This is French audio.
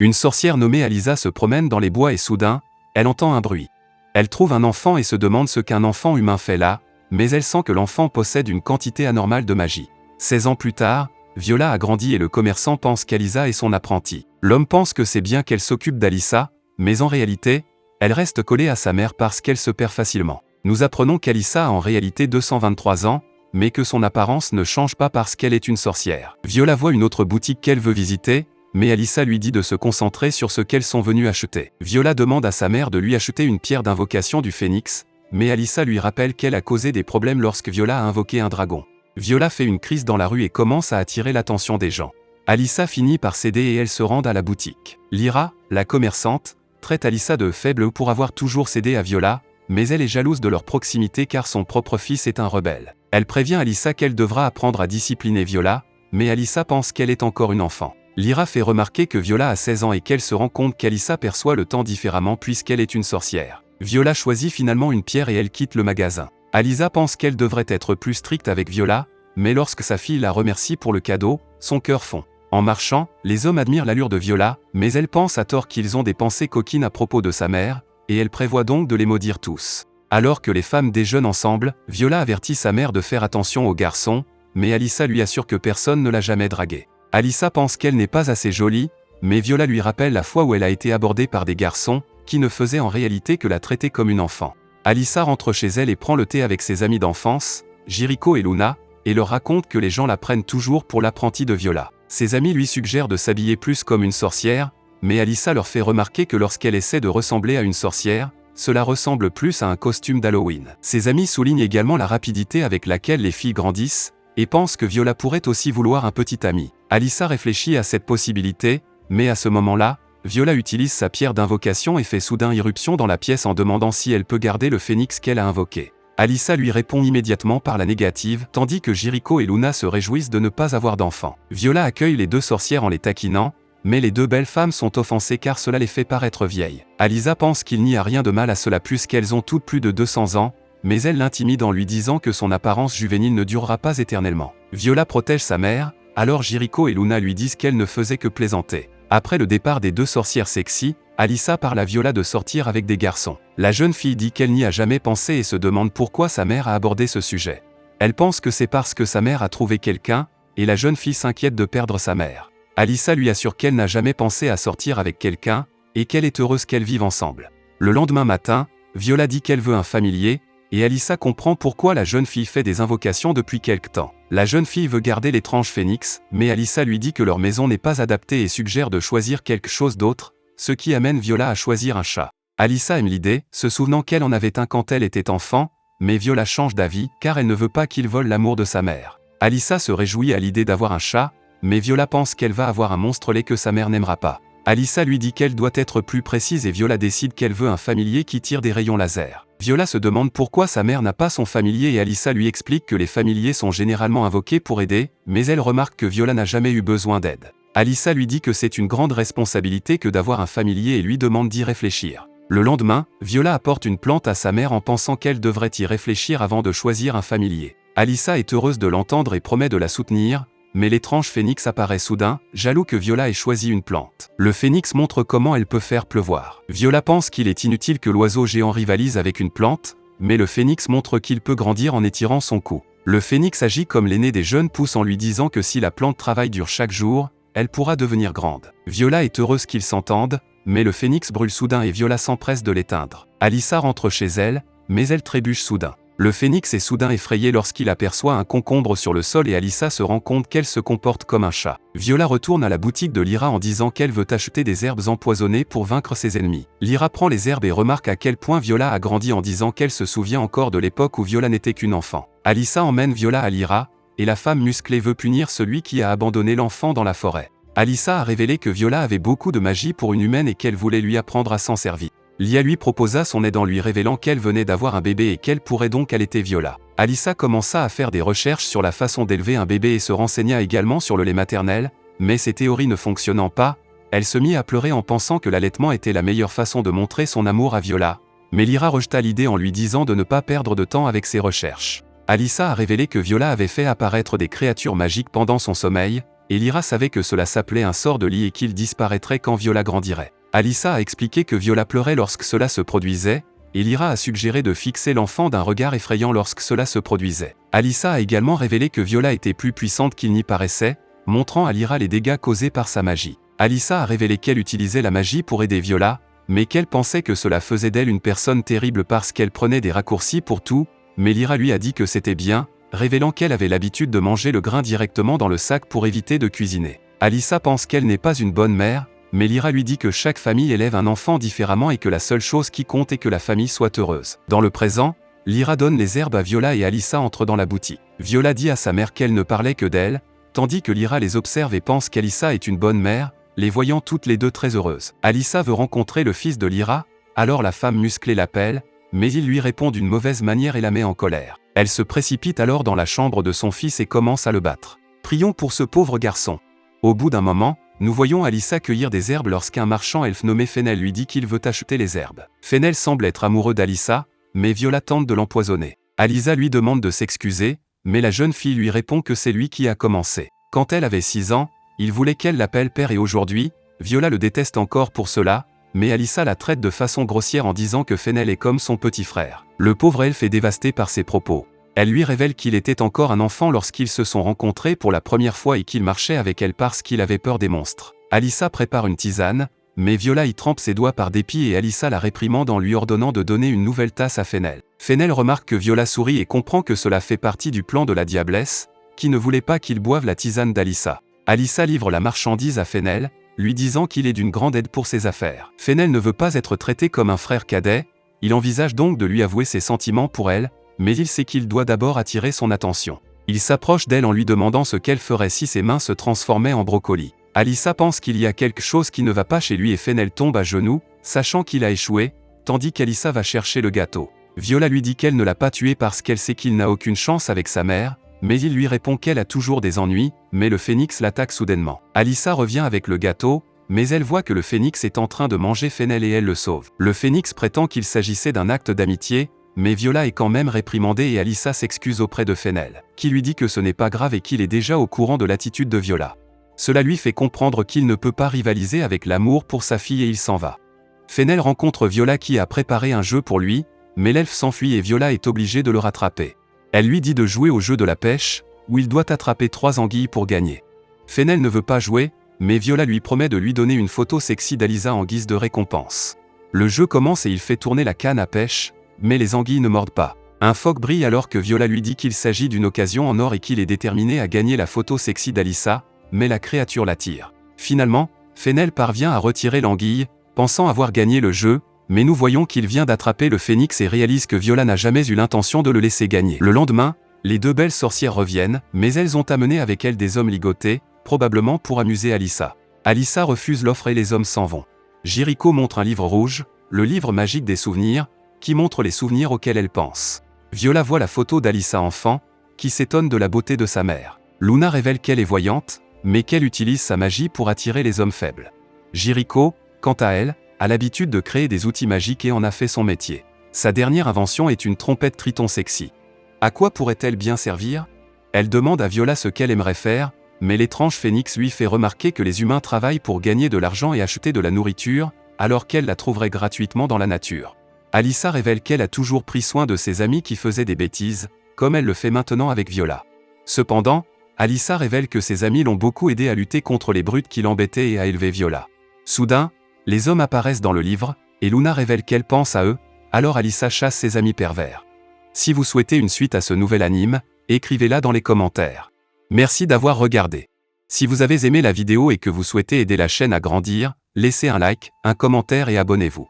Une sorcière nommée Alisa se promène dans les bois et soudain, elle entend un bruit. Elle trouve un enfant et se demande ce qu'un enfant humain fait là, mais elle sent que l'enfant possède une quantité anormale de magie. 16 ans plus tard, Viola a grandi et le commerçant pense qu'Alisa est son apprentie. L'homme pense que c'est bien qu'elle s'occupe d'Alisa, mais en réalité, elle reste collée à sa mère parce qu'elle se perd facilement. Nous apprenons qu'Alisa a en réalité 223 ans, mais que son apparence ne change pas parce qu'elle est une sorcière. Viola voit une autre boutique qu'elle veut visiter, mais Alisa lui dit de se concentrer sur ce qu'elles sont venues acheter. Viola demande à sa mère de lui acheter une pierre d'invocation du phénix, mais Alisa lui rappelle qu'elle a causé des problèmes lorsque Viola a invoqué un dragon. Viola fait une crise dans la rue et commence à attirer l'attention des gens. Alisa finit par céder et elle se rend à la boutique. Lyra, la commerçante, traite Alisa de faible pour avoir toujours cédé à Viola, mais elle est jalouse de leur proximité car son propre fils est un rebelle. Elle prévient Alisa qu'elle devra apprendre à discipliner Viola, mais Alisa pense qu'elle est encore une enfant. Lyra fait remarquer que Viola a 16 ans et qu'elle se rend compte qu'Alisa perçoit le temps différemment puisqu'elle est une sorcière. Viola choisit finalement une pierre et elle quitte le magasin. Alisa pense qu'elle devrait être plus stricte avec Viola, mais lorsque sa fille la remercie pour le cadeau, son cœur fond. En marchant, les hommes admirent l'allure de Viola, mais elle pense à tort qu'ils ont des pensées coquines à propos de sa mère, et elle prévoit donc de les maudire tous. Alors que les femmes déjeunent ensemble, Viola avertit sa mère de faire attention aux garçons, mais Alisa lui assure que personne ne l'a jamais draguée. Alisa pense qu'elle n'est pas assez jolie, mais Viola lui rappelle la fois où elle a été abordée par des garçons, qui ne faisaient en réalité que la traiter comme une enfant. Alisa rentre chez elle et prend le thé avec ses amis d'enfance, Jiriko et Luna, et leur raconte que les gens la prennent toujours pour l'apprentie de Viola. Ses amis lui suggèrent de s'habiller plus comme une sorcière, mais Alisa leur fait remarquer que lorsqu'elle essaie de ressembler à une sorcière, cela ressemble plus à un costume d'Halloween. Ses amis soulignent également la rapidité avec laquelle les filles grandissent, et pensent que Viola pourrait aussi vouloir un petit ami. Alisa réfléchit à cette possibilité, mais à ce moment-là, Viola utilise sa pierre d'invocation et fait soudain irruption dans la pièce en demandant si elle peut garder le phénix qu'elle a invoqué. Alisa lui répond immédiatement par la négative, tandis que Jiriko et Luna se réjouissent de ne pas avoir d'enfant. Viola accueille les deux sorcières en les taquinant, mais les deux belles femmes sont offensées car cela les fait paraître vieilles. Alisa pense qu'il n'y a rien de mal à cela puisqu'elles ont toutes plus de 200 ans, mais elle l'intimide en lui disant que son apparence juvénile ne durera pas éternellement. Viola protège sa mère, alors Jiriko et Luna lui disent qu'elle ne faisait que plaisanter. Après le départ des deux sorcières sexy, Alisa parle à Viola de sortir avec des garçons. La jeune fille dit qu'elle n'y a jamais pensé et se demande pourquoi sa mère a abordé ce sujet. Elle pense que c'est parce que sa mère a trouvé quelqu'un, et la jeune fille s'inquiète de perdre sa mère. Alisa lui assure qu'elle n'a jamais pensé à sortir avec quelqu'un, et qu'elle est heureuse qu'elles vivent ensemble. Le lendemain matin, Viola dit qu'elle veut un familier, et Alisa comprend pourquoi la jeune fille fait des invocations depuis quelque temps. La jeune fille veut garder l'étrange phénix, mais Alisa lui dit que leur maison n'est pas adaptée et suggère de choisir quelque chose d'autre, ce qui amène Viola à choisir un chat. Alisa aime l'idée, se souvenant qu'elle en avait un quand elle était enfant, mais Viola change d'avis car elle ne veut pas qu'il vole l'amour de sa mère. Alisa se réjouit à l'idée d'avoir un chat, mais Viola pense qu'elle va avoir un monstre laid que sa mère n'aimera pas. Alisa lui dit qu'elle doit être plus précise et Viola décide qu'elle veut un familier qui tire des rayons laser. Viola se demande pourquoi sa mère n'a pas son familier et Alisa lui explique que les familiers sont généralement invoqués pour aider, mais elle remarque que Viola n'a jamais eu besoin d'aide. Alisa lui dit que c'est une grande responsabilité que d'avoir un familier et lui demande d'y réfléchir. Le lendemain, Viola apporte une plante à sa mère en pensant qu'elle devrait y réfléchir avant de choisir un familier. Alisa est heureuse de l'entendre et promet de la soutenir, mais l'étrange phénix apparaît soudain, jaloux que Viola ait choisi une plante. Le phénix montre comment elle peut faire pleuvoir. Viola pense qu'il est inutile que l'oiseau géant rivalise avec une plante, mais le phénix montre qu'il peut grandir en étirant son cou. Le phénix agit comme l'aîné des jeunes pousses en lui disant que si la plante travaille dur chaque jour, elle pourra devenir grande. Viola est heureuse qu'ils s'entendent, mais le phénix brûle soudain et Viola s'empresse de l'éteindre. Alisa rentre chez elle, mais elle trébuche soudain. Le phénix est soudain effrayé lorsqu'il aperçoit un concombre sur le sol et Alisa se rend compte qu'elle se comporte comme un chat. Viola retourne à la boutique de Lyra en disant qu'elle veut acheter des herbes empoisonnées pour vaincre ses ennemis. Lyra prend les herbes et remarque à quel point Viola a grandi en disant qu'elle se souvient encore de l'époque où Viola n'était qu'une enfant. Alisa emmène Viola à Lyra, et la femme musclée veut punir celui qui a abandonné l'enfant dans la forêt. Alisa a révélé que Viola avait beaucoup de magie pour une humaine et qu'elle voulait lui apprendre à s'en servir. Lia lui proposa son aide en lui révélant qu'elle venait d'avoir un bébé et qu'elle pourrait donc allaiter Viola. Alisa commença à faire des recherches sur la façon d'élever un bébé et se renseigna également sur le lait maternel, mais ses théories ne fonctionnant pas, elle se mit à pleurer en pensant que l'allaitement était la meilleure façon de montrer son amour à Viola, mais Lyra rejeta l'idée en lui disant de ne pas perdre de temps avec ses recherches. Alisa a révélé que Viola avait fait apparaître des créatures magiques pendant son sommeil, et Lyra savait que cela s'appelait un sort de lit et qu'il disparaîtrait quand Viola grandirait. Alyssa a expliqué que Viola pleurait lorsque cela se produisait, et Lyra a suggéré de fixer l'enfant d'un regard effrayant lorsque cela se produisait. Alyssa a également révélé que Viola était plus puissante qu'il n'y paraissait, montrant à Lyra les dégâts causés par sa magie. Alyssa a révélé qu'elle utilisait la magie pour aider Viola, mais qu'elle pensait que cela faisait d'elle une personne terrible parce qu'elle prenait des raccourcis pour tout, mais Lyra lui a dit que c'était bien, révélant qu'elle avait l'habitude de manger le grain directement dans le sac pour éviter de cuisiner. Alyssa pense qu'elle n'est pas une bonne mère, mais Lyra lui dit que chaque famille élève un enfant différemment et que la seule chose qui compte est que la famille soit heureuse. Dans le présent, Lyra donne les herbes à Viola et Alyssa entre dans la boutique. Viola dit à sa mère qu'elle ne parlait que d'elle, tandis que Lyra les observe et pense qu'Alyssa est une bonne mère, les voyant toutes les deux très heureuses. Alyssa veut rencontrer le fils de Lyra, alors la femme musclée l'appelle, mais il lui répond d'une mauvaise manière et la met en colère. Elle se précipite alors dans la chambre de son fils et commence à le battre. Prions pour ce pauvre garçon. Au bout d'un moment, nous voyons Alyssa cueillir des herbes lorsqu'un marchand elfe nommé Fennel lui dit qu'il veut acheter les herbes. Fennel semble être amoureux d'Alyssa, mais Viola tente de l'empoisonner. Alyssa lui demande de s'excuser, mais la jeune fille lui répond que c'est lui qui a commencé. Quand elle avait 6 ans, il voulait qu'elle l'appelle père et aujourd'hui, Viola le déteste encore pour cela, mais Alyssa la traite de façon grossière en disant que Fennel est comme son petit frère. Le pauvre elfe est dévasté par ses propos. Elle lui révèle qu'il était encore un enfant lorsqu'ils se sont rencontrés pour la première fois et qu'il marchait avec elle parce qu'il avait peur des monstres. Alyssa prépare une tisane, mais Viola y trempe ses doigts par dépit et Alyssa la réprimande en lui ordonnant de donner une nouvelle tasse à Fennel. Fennel remarque que Viola sourit et comprend que cela fait partie du plan de la diablesse, qui ne voulait pas qu'il boive la tisane d'Alyssa. Alyssa livre la marchandise à Fennel, lui disant qu'il est d'une grande aide pour ses affaires. Fennel ne veut pas être traité comme un frère cadet, il envisage donc de lui avouer ses sentiments pour elle, mais il sait qu'il doit d'abord attirer son attention. Il s'approche d'elle en lui demandant ce qu'elle ferait si ses mains se transformaient en brocoli. Alyssa pense qu'il y a quelque chose qui ne va pas chez lui et Fennel tombe à genoux, sachant qu'il a échoué, tandis qu'Alyssa va chercher le gâteau. Viola lui dit qu'elle ne l'a pas tué parce qu'elle sait qu'il n'a aucune chance avec sa mère, mais il lui répond qu'elle a toujours des ennuis, mais le phénix l'attaque soudainement. Alyssa revient avec le gâteau, mais elle voit que le phénix est en train de manger Fennel et elle le sauve. Le phénix prétend qu'il s'agissait d'un acte d'amitié, mais Viola est quand même réprimandée et Alyssa s'excuse auprès de Fennel, qui lui dit que ce n'est pas grave et qu'il est déjà au courant de l'attitude de Viola. Cela lui fait comprendre qu'il ne peut pas rivaliser avec l'amour pour sa fille et il s'en va. Fennel rencontre Viola qui a préparé un jeu pour lui, mais l'elfe s'enfuit et Viola est obligée de le rattraper. Elle lui dit de jouer au jeu de la pêche, où il doit attraper 3 anguilles pour gagner. Fennel ne veut pas jouer, mais Viola lui promet de lui donner une photo sexy d'Alyssa en guise de récompense. Le jeu commence et il fait tourner la canne à pêche, mais les anguilles ne mordent pas. Un phoque brille alors que Viola lui dit qu'il s'agit d'une occasion en or et qu'il est déterminé à gagner la photo sexy d'Alyssa, mais la créature l'attire. Finalement, Fennel parvient à retirer l'anguille, pensant avoir gagné le jeu, mais nous voyons qu'il vient d'attraper le phénix et réalise que Viola n'a jamais eu l'intention de le laisser gagner. Le lendemain, les 2 belles sorcières reviennent, mais elles ont amené avec elles des hommes ligotés, probablement pour amuser Alyssa. Alyssa refuse l'offre et les hommes s'en vont. Jericho montre un livre rouge, le livre magique des souvenirs, qui montre les souvenirs auxquels elle pense. Viola voit la photo d'Alyssa enfant, qui s'étonne de la beauté de sa mère. Luna révèle qu'elle est voyante, mais qu'elle utilise sa magie pour attirer les hommes faibles. Jericho, quant à elle, a l'habitude de créer des outils magiques et en a fait son métier. Sa dernière invention est une trompette triton sexy. À quoi pourrait-elle bien servir? Elle demande à Viola ce qu'elle aimerait faire, mais l'étrange phénix lui fait remarquer que les humains travaillent pour gagner de l'argent et acheter de la nourriture, alors qu'elle la trouverait gratuitement dans la nature. Alyssa révèle qu'elle a toujours pris soin de ses amis qui faisaient des bêtises, comme elle le fait maintenant avec Viola. Cependant, Alyssa révèle que ses amis l'ont beaucoup aidé à lutter contre les brutes qui l'embêtaient et à élever Viola. Soudain, les hommes apparaissent dans le livre, et Luna révèle qu'elle pense à eux, alors Alyssa chasse ses amis pervers. Si vous souhaitez une suite à ce nouvel anime, écrivez-la dans les commentaires. Merci d'avoir regardé. Si vous avez aimé la vidéo et que vous souhaitez aider la chaîne à grandir, laissez un like, un commentaire et abonnez-vous.